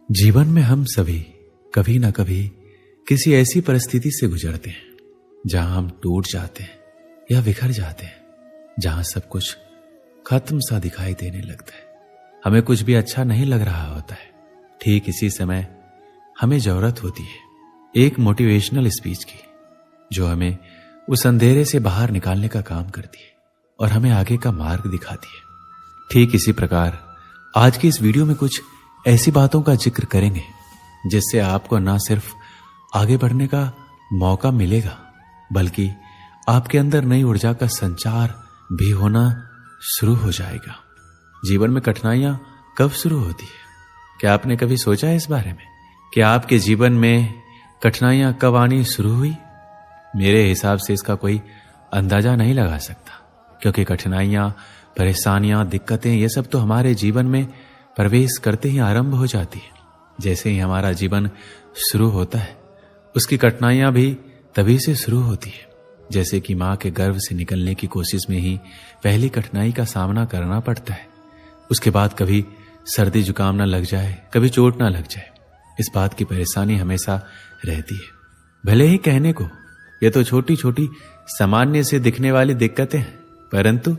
जीवन में हम सभी कभी ना कभी किसी ऐसी परिस्थिति से गुजरते हैं जहां हम टूट जाते हैं या बिखर जाते हैं, जहां सब कुछ खत्म सा दिखाई देने लगता है। हमें कुछ भी अच्छा नहीं लग रहा होता है। ठीक इसी समय हमें जरूरत होती है एक मोटिवेशनल स्पीच की, जो हमें उस अंधेरे से बाहर निकालने का काम करती है और हमें आगे का मार्ग दिखाती है। ठीक इसी प्रकार आज की इस वीडियो में कुछ ऐसी बातों का जिक्र करेंगे जिससे आपको न सिर्फ आगे बढ़ने का मौका मिलेगा, बल्कि आपके अंदर नई ऊर्जा का संचार भी होना शुरू हो जाएगा। जीवन में कठिनाइयां कब शुरू होती है? क्या आपने कभी सोचा है इस बारे में कि आपके जीवन में कठिनाइयां कब आनी शुरू हुई? मेरे हिसाब से इसका कोई अंदाजा नहीं लगा सकता, क्योंकि कठिनाइयां, परेशानियां, दिक्कतें, ये सब तो हमारे जीवन में प्रवेश करते ही आरंभ हो जाती है। जैसे ही हमारा जीवन शुरू होता है, उसकी कठिनाइयां भी तभी से शुरू होती है। जैसे कि मां के गर्भ से निकलने की कोशिश में ही पहली कठिनाई का सामना करना पड़ता है। उसके बाद कभी सर्दी जुकाम ना लग जाए, कभी चोट ना लग जाए, इस बात की परेशानी हमेशा रहती है। भले ही कहने को ये तो छोटी छोटी सामान्य से दिखने वाली दिक्कतें हैं, परंतु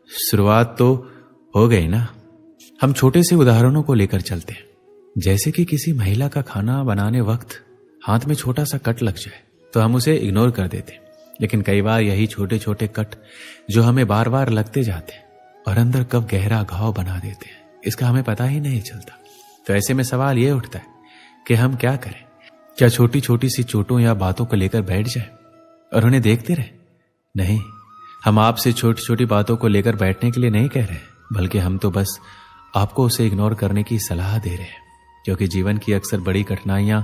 शुरुआत तो हो गई ना। हम छोटे से उदाहरणों को लेकर चलते हैं। जैसे कि किसी महिला का खाना बनाने वक्त हाथ में छोटा सा कट लग जाए तो हम उसे इग्नोर कर देते हैं, लेकिन कई बार यही छोटे छोटे कट जो हमें बार बार लगते जाते हैं और अंदर कब गहरा घाव बना देते हैं, इसका हमें पता ही नहीं चलता। तो ऐसे में सवाल यह उठता है कि हम क्या करें? क्या छोटी छोटी सी चोटों या बातों को लेकर बैठ जाए और उन्हें देखते रहे? नहीं, हम आपसे छोटी छोटी बातों को लेकर बैठने के लिए नहीं कह रहे, बल्कि हम तो बस आपको उसे इग्नोर करने की सलाह दे रहे हैं, क्योंकि जीवन की अक्सर बड़ी कठिनाइयां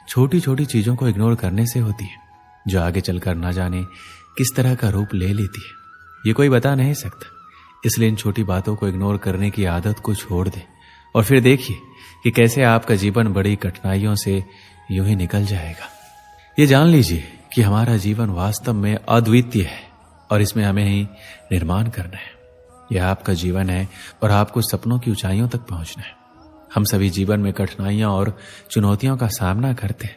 छोटी छोटी चीजों को इग्नोर करने से होती है, जो आगे चलकर ना जाने किस तरह का रूप ले लेती है, ये कोई बता नहीं सकता। इसलिए इन छोटी बातों को इग्नोर करने की आदत को छोड़ दें और फिर देखिए कि कैसे आपका जीवन बड़ी कठिनाइयों से यूं ही निकल जाएगा। ये जान लीजिए कि हमारा जीवन वास्तव में अद्वितीय है और इसमें हमें ही निर्माण करना है। यह आपका जीवन है और आपको सपनों की ऊंचाइयों तक पहुंचना है। हम सभी जीवन में कठिनाइयां और चुनौतियों का सामना करते हैं,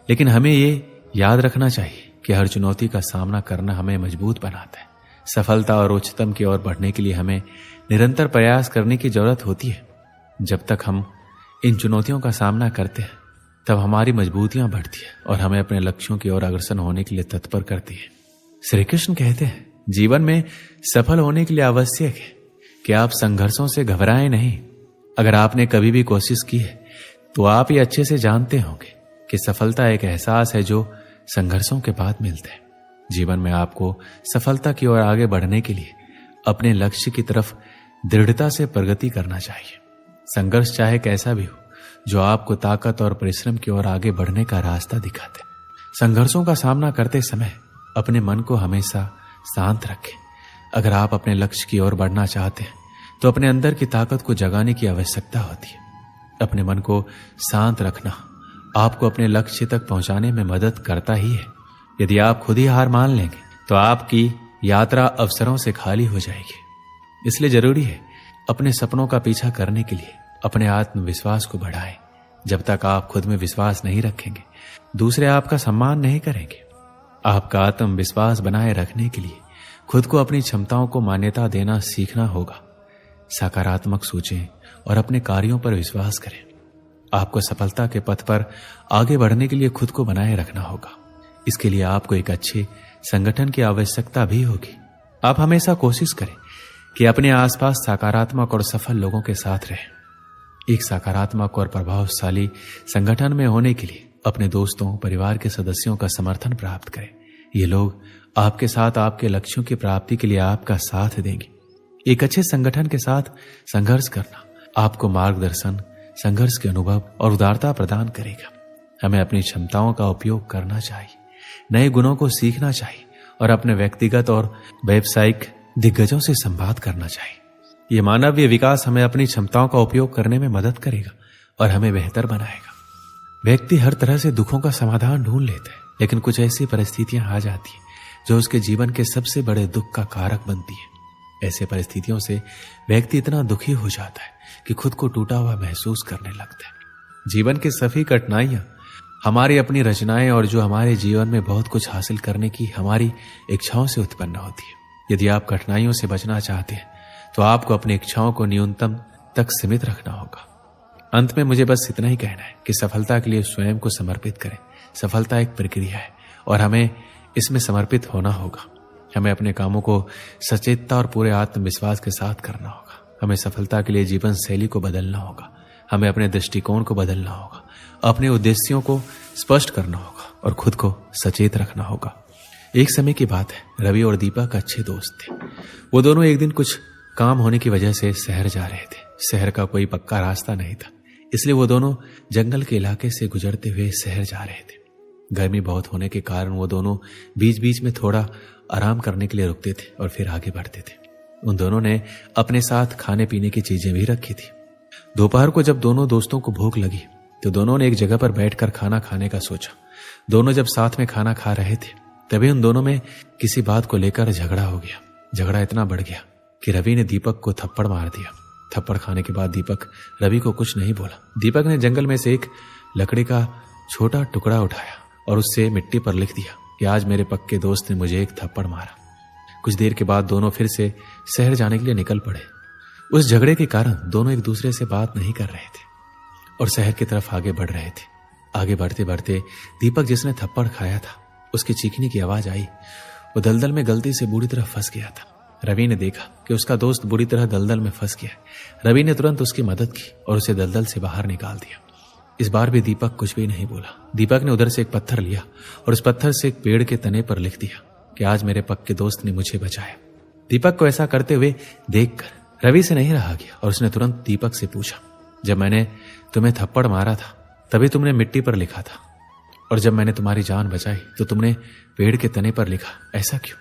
लेकिन हमें ये याद रखना चाहिए कि हर चुनौती का सामना करना हमें मजबूत बनाता है। सफलता और उच्चतम की ओर बढ़ने के लिए हमें निरंतर प्रयास करने की जरूरत होती है। जब तक हम इन चुनौतियों का सामना करते हैं, तब हमारी मजबूतियां बढ़ती है और हमें अपने लक्ष्यों की ओर अग्रसर होने के लिए तत्पर करती है। श्री कृष्ण कहते हैं, जीवन में सफल होने के लिए आवश्यक है कि आप संघर्षों से घबराएं नहीं। अगर आपने कभी भी कोशिश की है तो आप ये अच्छे से जानते होंगे कि सफलता एक एहसास है जो संघर्षों के बाद मिलता है। जीवन में आपको सफलता की ओर आगे बढ़ने के लिए अपने लक्ष्य की तरफ दृढ़ता से प्रगति करना चाहिए। संघर्ष चाहे कैसा भी हो, जो आपको ताकत और परिश्रम की ओर आगे बढ़ने का रास्ता दिखाते हैं। संघर्षों का सामना करते समय अपने मन को हमेशा शांत रखें। अगर आप अपने लक्ष्य की ओर बढ़ना चाहते हैं तो अपने अंदर की ताकत को जगाने की आवश्यकता होती है। अपने मन को शांत रखना आपको अपने लक्ष्य तक पहुंचाने में मदद करता ही है। यदि आप खुद ही हार मान लेंगे तो आपकी यात्रा अवसरों से खाली हो जाएगी। इसलिए जरूरी है अपने सपनों का पीछा करने के लिए अपने आत्मविश्वास को बढ़ाएं। जब तक आप खुद में विश्वास नहीं रखेंगे, दूसरे आपका सम्मान नहीं करेंगे। आपका आत्मविश्वास बनाए रखने के लिए खुद को अपनी क्षमताओं को मान्यता देना सीखना होगा। सकारात्मक सोचें और अपने कार्यों पर विश्वास करें। आपको सफलता के पथ पर आगे बढ़ने के लिए खुद को बनाए रखना होगा। इसके लिए आपको एक अच्छे संगठन की आवश्यकता भी होगी। आप हमेशा कोशिश करें कि अपने आसपास सकारात्मक और सफल लोगों के साथ रहें। एक सकारात्मक और प्रभावशाली संगठन में होने के लिए अपने दोस्तों, परिवार के सदस्यों का समर्थन प्राप्त करें। ये लोग आपके साथ आपके लक्ष्यों की प्राप्ति के लिए आपका साथ देंगे। एक अच्छे संगठन के साथ संघर्ष करना आपको मार्गदर्शन, संघर्ष के अनुभव और उदारता प्रदान करेगा। हमें अपनी क्षमताओं का उपयोग करना चाहिए, नए गुणों को सीखना चाहिए और अपने व्यक्तिगत और व्यावसायिक दिग्गजों से संवाद करना चाहिए। यह मानवीय विकास हमें अपनी क्षमताओं का उपयोग करने में मदद करेगा और हमें बेहतर बनाएगा। व्यक्ति हर तरह से दुखों का समाधान ढूंढ लेता है, लेकिन कुछ ऐसी परिस्थितियां आ जाती हैं जो उसके जीवन के सबसे बड़े दुख का कारक बनती है। ऐसे परिस्थितियों से व्यक्ति इतना दुखी हो जाता है कि खुद को टूटा हुआ महसूस करने लगता है। जीवन की सभी कठिनाइयां हमारी अपनी रचनाएं और जो हमारे जीवन में बहुत कुछ हासिल करने की हमारी इच्छाओं से उत्पन्न होती है। यदि आप कठिनाइयों से बचना चाहते हैं तो आपको अपनी इच्छाओं को न्यूनतम तक सीमित रखना होगा। अंत में मुझे बस इतना ही कहना है कि सफलता के लिए स्वयं को समर्पित करें। सफलता एक प्रक्रिया है और हमें इसमें समर्पित होना होगा। हमें अपने कामों को सचेतता और पूरे आत्मविश्वास के साथ करना होगा। हमें सफलता के लिए जीवन शैली को बदलना होगा। हमें अपने दृष्टिकोण को बदलना होगा, अपने उद्देश्यों को स्पष्ट करना होगा और खुद को सचेत रखना होगा। एक समय की बात है, रवि और दीपक अच्छे दोस्त थे। वो दोनों एक दिन कुछ काम होने की वजह से शहर जा रहे थे। शहर का कोई पक्का रास्ता नहीं था, इसलिए वो दोनों जंगल के इलाके से गुजरते हुए शहर जा रहे थे। गर्मी बहुत होने के कारण वो दोनों बीच बीच में थोड़ा आराम करने के लिए रुकते थे और फिर आगे बढ़ते थे। उन दोनों ने अपने साथ खाने पीने की चीजें भी रखी थी। दोपहर को जब दोनों दोस्तों को भूख लगी तो दोनों ने एक जगह पर बैठकर खाना खाने का सोचा। दोनों जब साथ में खाना खा रहे थे तभी उन दोनों में किसी बात को लेकर झगड़ा हो गया। झगड़ा इतना बढ़ गया कि रवि ने दीपक को थप्पड़ मार दिया। थप्पड़ खाने के बाद दीपक रवि को कुछ नहीं बोला। दीपक ने जंगल में से एक लकड़ी का छोटा टुकड़ा उठाया और उससे मिट्टी पर लिख दिया कि आज मेरे पक्के दोस्त ने मुझे एक थप्पड़ मारा। कुछ देर के बाद दोनों फिर से शहर जाने के लिए निकल पड़े। उस झगड़े के कारण दोनों एक दूसरे से बात नहीं कर रहे थे और शहर की तरफ आगे बढ़ रहे थे। आगे बढ़ते बढ़ते दीपक जिसने थप्पड़ खाया था उसकी चीखने की आवाज आई। वो दलदल में गलती से बुरी तरह फंस गया था। रवि ने देखा कि उसका दोस्त बुरी तरह दलदल में फंस गया। रवि ने तुरंत उसकी मदद की और उसे दलदल से बाहर निकाल दिया। इस बार भी दीपक कुछ भी नहीं बोला। दीपक ने उधर से एक पत्थर लिया और उस पत्थर से एक पेड़ के तने पर लिख दिया कि आज मेरे पक्के दोस्त ने मुझे बचाया। दीपक को ऐसा करते हुए देखकर रवि से नहीं रहा गया और उसने तुरंत दीपक से पूछा, जब मैंने तुम्हें थप्पड़ मारा था तभी तुमने मिट्टी पर लिखा था और जब मैंने तुम्हारी जान बचाई तो तुमने पेड़ के तने पर लिखा, ऐसा क्यों?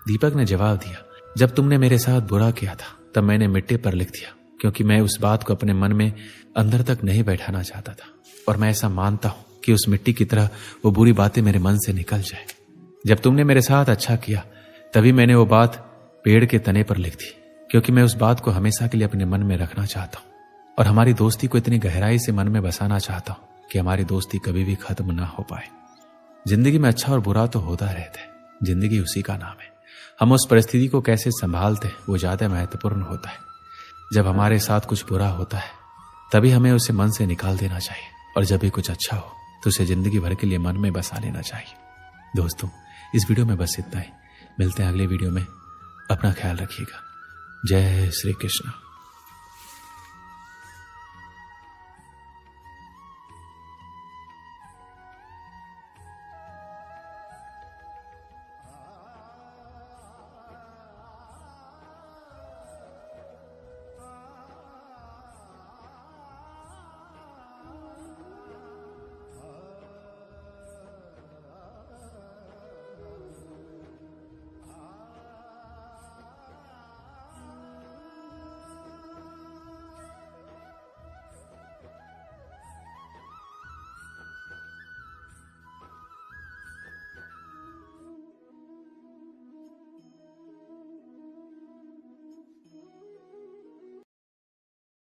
दीपक ने जवाब दिया, जब तुमने मेरे साथ बुरा किया था तब मैंने मिट्टी पर लिख दिया क्योंकि मैं उस बात को अपने मन में अंदर तक नहीं बैठाना चाहता था और मैं ऐसा मानता हूं कि उस मिट्टी की तरह वो बुरी बातें मेरे मन से निकल जाए। जब तुमने मेरे साथ अच्छा किया तभी मैंने वो बात पेड़ के तने पर लिख दी क्योंकि मैं उस बात को हमेशा के लिए अपने मन में रखना चाहता हूं और हमारी दोस्ती को इतनी गहराई से मन में बसाना चाहता हूं कि हमारी दोस्ती कभी भी खत्म ना हो पाए। जिंदगी में अच्छा और बुरा तो होता रहता है, जिंदगी उसी का नाम है। हम उस परिस्थिति को कैसे संभालते हैं वो ज्यादा महत्वपूर्ण होता है। जब हमारे साथ कुछ बुरा होता है तभी हमें उसे मन से निकाल देना चाहिए और जब भी कुछ अच्छा हो तो उसे जिंदगी भर के लिए मन में बसा लेना चाहिए। दोस्तों, इस वीडियो में बस इतना ही। मिलते हैं अगले वीडियो में। अपना ख्याल रखिएगा। जय श्री कृष्ण।